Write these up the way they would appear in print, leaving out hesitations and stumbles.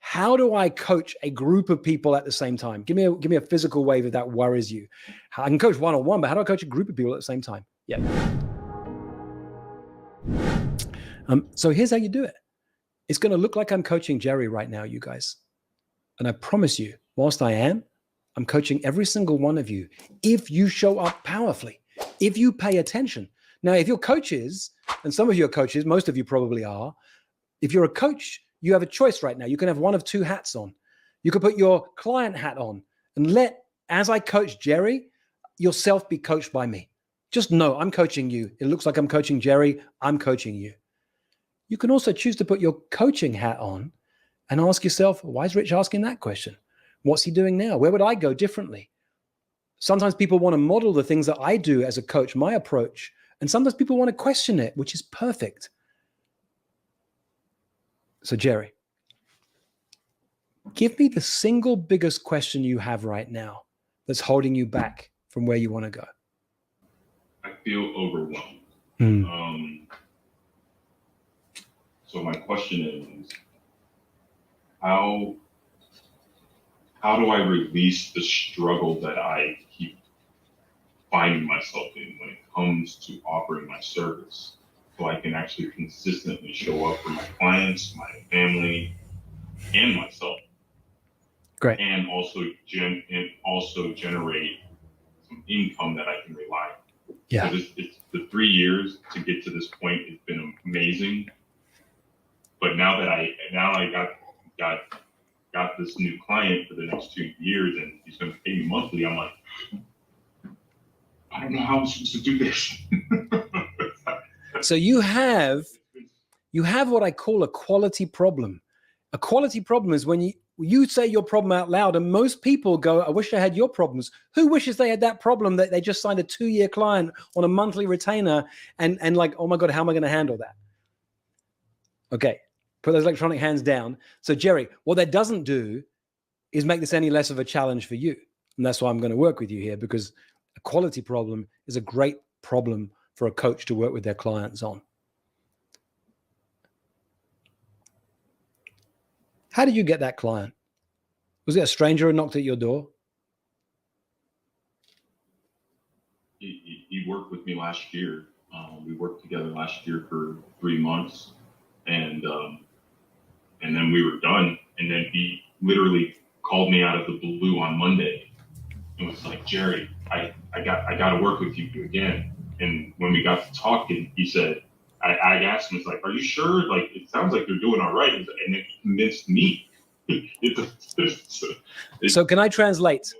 how do I coach a group of people at the same time? Give me a physical wave if that worries you. I can coach one-on-one, but how do I coach a group of people at the same time? Yeah. So here's how you do it. It's going to look like I'm coaching Jerry right now, you guys. And I promise you, whilst I am, I'm coaching every single one of you if you show up powerfully, if you pay attention. Now, if you're coaches, and some of you are coaches, most of you probably are, if you're a coach, you have a choice right now. You can have one of two hats on. You could put your client hat on and let, as I coach Jerry, yourself be coached by me. Just know I'm coaching you. It looks like I'm coaching Jerry. I'm coaching you. You can also choose to put your coaching hat on and ask yourself, why is Rich asking that question? What's he doing now? Where would I go differently? Sometimes people want to model the things that I do as a coach, my approach, and sometimes people want to question it, which is perfect. So Jerry, give me the single biggest question you have right now that's holding you back from where you want to go. I feel overwhelmed. So my question is, how do I release the struggle that I keep finding myself in when it comes to offering my service, so I can actually consistently show up for my clients, my family, and myself? Great. And also generate some income that I can rely on. Yeah. So it's the 3 years to get to this point has been amazing. But now that I got this new client for the next 2 years and he's going to pay me monthly, I'm like, I don't know how I'm supposed to do this. So you have what I call a quality problem. A quality problem is when you say your problem out loud and most people go, I wish I had your problems. Who wishes they had that problem that they just signed a 2-year client on a monthly retainer and like, oh my God, how am I going to handle that? Okay, put those electronic hands down. So Jerry, what that doesn't do is make this any less of a challenge for you. And that's why I'm going to work with you here, because a quality problem is a great problem for a coach to work with their clients on. How did you get that client? Was it a stranger who knocked at your door? He worked with me last year. We worked together last year for 3 months, and then we were done. And then he literally called me out of the blue on Monday and was like, Jerry, I got to work with you again. And when we got to talking, he said, I asked him, it's like, are you sure? Like, it sounds like you're doing all right. And it convinced me. So can I translate?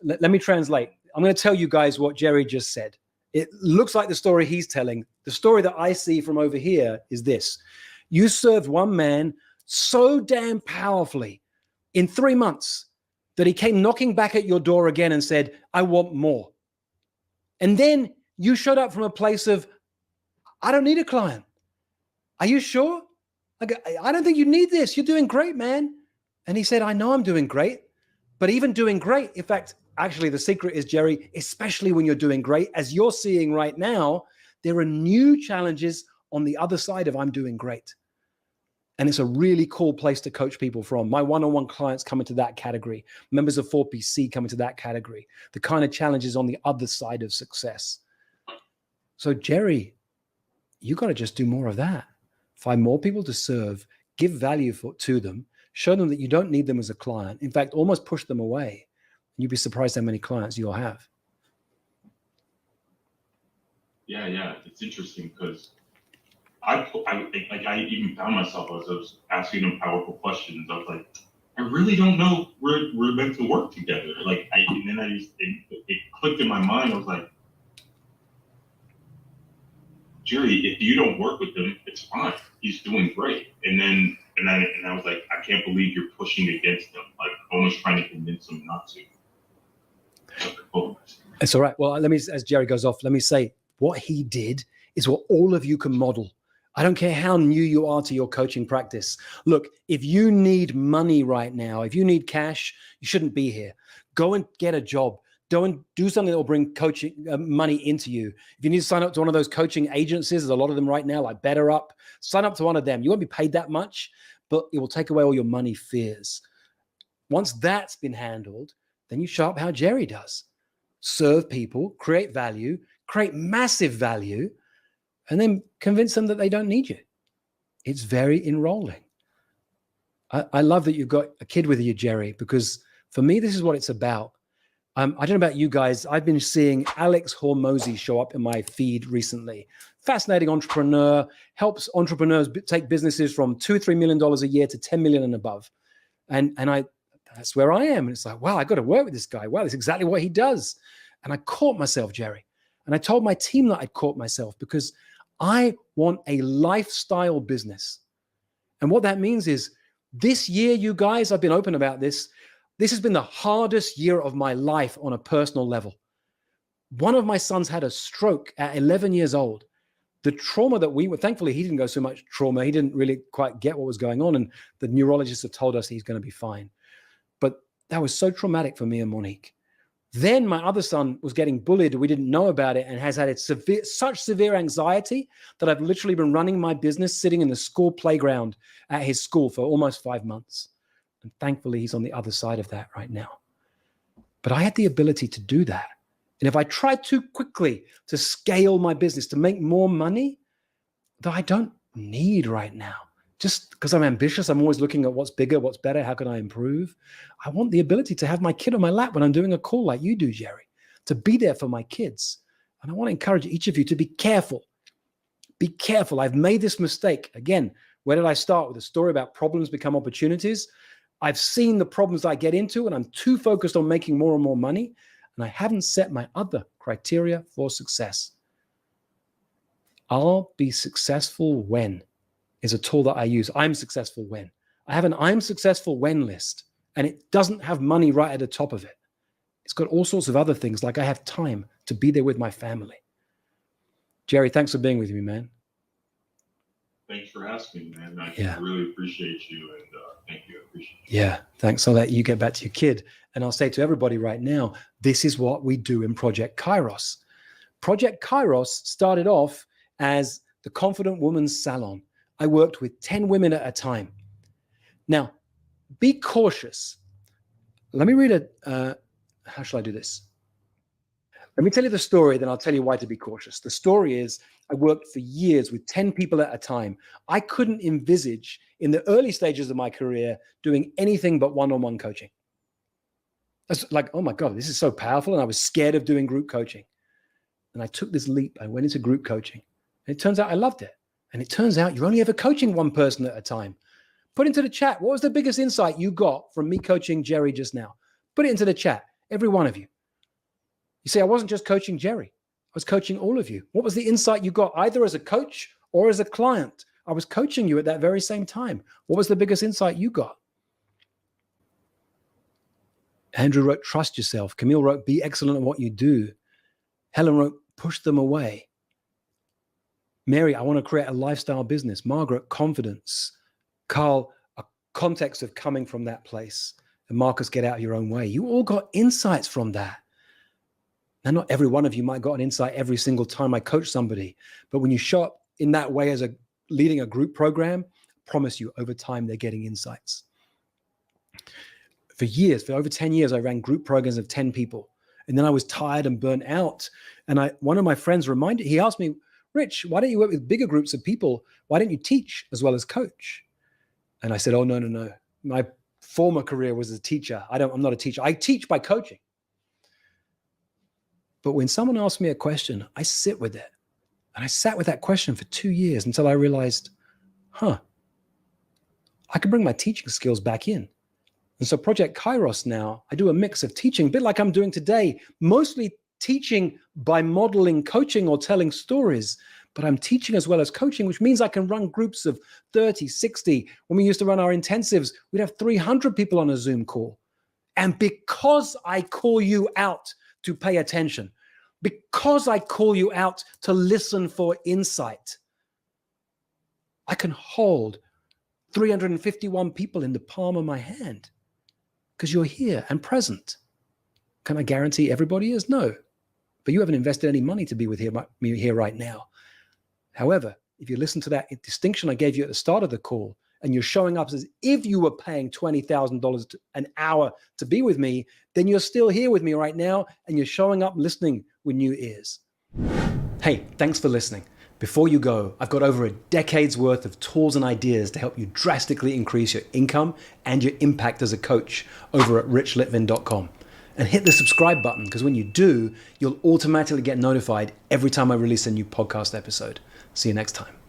Let me translate. I'm going to tell you guys what Jerry just said. It looks like the story he's telling. The story that I see from over here is this. You served one man so damn powerfully in 3 months that he came knocking back at your door again and said, I want more. And then you showed up from a place of, I don't need a client. Are you sure? I don't think you need this. You're doing great, man. And he said, I know I'm doing great, but even doing great, in fact, actually the secret is, Jerry, especially when you're doing great, as you're seeing right now, there are new challenges on the other side of I'm doing great. And it's a really cool place to coach people from. My one-on-one clients come into that category. Members of 4PC come into that category. The kind of challenges on the other side of success. So Jerry, you got to just do more of that. Find more people to serve, give value to them, show them that you don't need them as a client. In fact, almost push them away. You'd be surprised how many clients you'll have. Yeah. It's interesting because I even found myself as I was asking them powerful questions. I was like, I really don't know where we're meant to work together. It clicked in my mind. I was like, Jerry, if you don't work with him, it's fine. He's doing great. And I was like, I can't believe you're pushing against him, like almost trying to convince him not to. It's all right. Well, as Jerry goes off, let me say what he did is what all of you can model. I don't care how new you are to your coaching practice. Look, if you need money right now, if you need cash, you shouldn't be here. Go and get a job. Go and do something that will bring coaching money into you. If you need to sign up to one of those coaching agencies, there's a lot of them right now, like BetterUp, sign up to one of them. You won't be paid that much, but it will take away all your money fears. Once that's been handled, then you show up how Jerry does. Serve people, create value, create massive value, and then convince them that they don't need you. It's very enrolling. I love that you've got a kid with you, Jerry, because for me, this is what it's about. I don't know about you guys. I've been seeing Alex Hormozy show up in my feed recently. Fascinating entrepreneur, helps entrepreneurs take businesses from $2-3 million a year to 10 million and above. And that's where I am. And it's like, wow, I got to work with this guy. Wow, that's exactly what he does. And I caught myself, Jerry. And I told my team that I'd caught myself because I want a lifestyle business. And what that means is this year, you guys, I've been open about this. This has been the hardest year of my life on a personal level. One of my sons had a stroke at 11 years old. The trauma that thankfully, he didn't go so much trauma. He didn't really quite get what was going on. And the neurologists have told us he's going to be fine. But that was so traumatic for me and Monique. Then my other son was getting bullied. We didn't know about it and has had such severe anxiety that I've literally been running my business sitting in the school playground at his school for almost 5 months. And thankfully, he's on the other side of that right now. But I had the ability to do that. And if I tried too quickly to scale my business, to make more money that I don't need right now, just because I'm ambitious, I'm always looking at what's bigger, what's better, how can I improve? I want the ability to have my kid on my lap when I'm doing a call like you do, Jerry, to be there for my kids. And I want to encourage each of you to be careful. Be careful. I've made this mistake. Again, where did I start? With a story about problems become opportunities. I've seen the problems I get into, and I'm too focused on making more and more money, and I haven't set my other criteria for success. I'll be successful when is a tool that I use. I'm successful when. I have an I'm successful when list, and it doesn't have money right at the top of it. It's got all sorts of other things, like I have time to be there with my family. Jerry, thanks for being with me, man. Thanks for asking, man. I really appreciate you, and thank you. I appreciate you. Yeah, thanks. I'll let you get back to your kid. And I'll say to everybody right now, this is what we do in Project Kairos. Project Kairos started off as the Confident Woman's Salon. I worked with 10 women at a time. Now, be cautious. Let me read how shall I do this? Let me tell you the story, then I'll tell you why to be cautious. The story is I worked for years with 10 people at a time. I couldn't envisage in the early stages of my career doing anything but one-on-one coaching. That's like, oh my God, this is so powerful. And I was scared of doing group coaching. And I took this leap. I went into group coaching. And it turns out I loved it. And it turns out you're only ever coaching one person at a time. Put into the chat, what was the biggest insight you got from me coaching Jerry just now? Put it into the chat, every one of you. You see, I wasn't just coaching Jerry. I was coaching all of you. What was the insight you got, either as a coach or as a client? I was coaching you at that very same time. What was the biggest insight you got? Andrew wrote, trust yourself. Camille wrote, be excellent at what you do. Helen wrote, push them away. Mary, I want to create a lifestyle business. Margaret, confidence. Carl, a context of coming from that place. And Marcus, get out of your own way. You all got insights from that. Now, not every one of you might got an insight every single time I coach somebody, but when you show up in that way as leading a group program, I promise you over time, they're getting insights. For years, for over 10 years, I ran group programs of 10 people. And then I was tired and burnt out. And one of my friends he asked me, Rich, why don't you work with bigger groups of people? Why don't you teach as well as coach? And I said, oh, no. My former career was as a teacher. I'm not a teacher. I teach by coaching. But when someone asks me a question, I sit with it. And I sat with that question for 2 years until I realized, I can bring my teaching skills back in. And so Project Kairos now, I do a mix of teaching, a bit like I'm doing today, mostly teaching by modeling coaching or telling stories, but I'm teaching as well as coaching, which means I can run groups of 30, 60. When we used to run our intensives, we'd have 300 people on a Zoom call. And because I call you out to pay attention, because I call you out to listen for insight, I can hold 351 people in the palm of my hand because you're here and present. Can I guarantee everybody is? No. But you haven't invested any money to be with me here right now. However, if you listen to that distinction I gave you at the start of the call, and you're showing up as if you were paying $20,000 an hour to be with me, then you're still here with me right now, and you're showing up listening with new ears. Hey, thanks for listening. Before you go, I've got over a decade's worth of tools and ideas to help you drastically increase your income and your impact as a coach over at richlitvin.com. And hit the subscribe button, because when you do, you'll automatically get notified every time I release a new podcast episode. See you next time.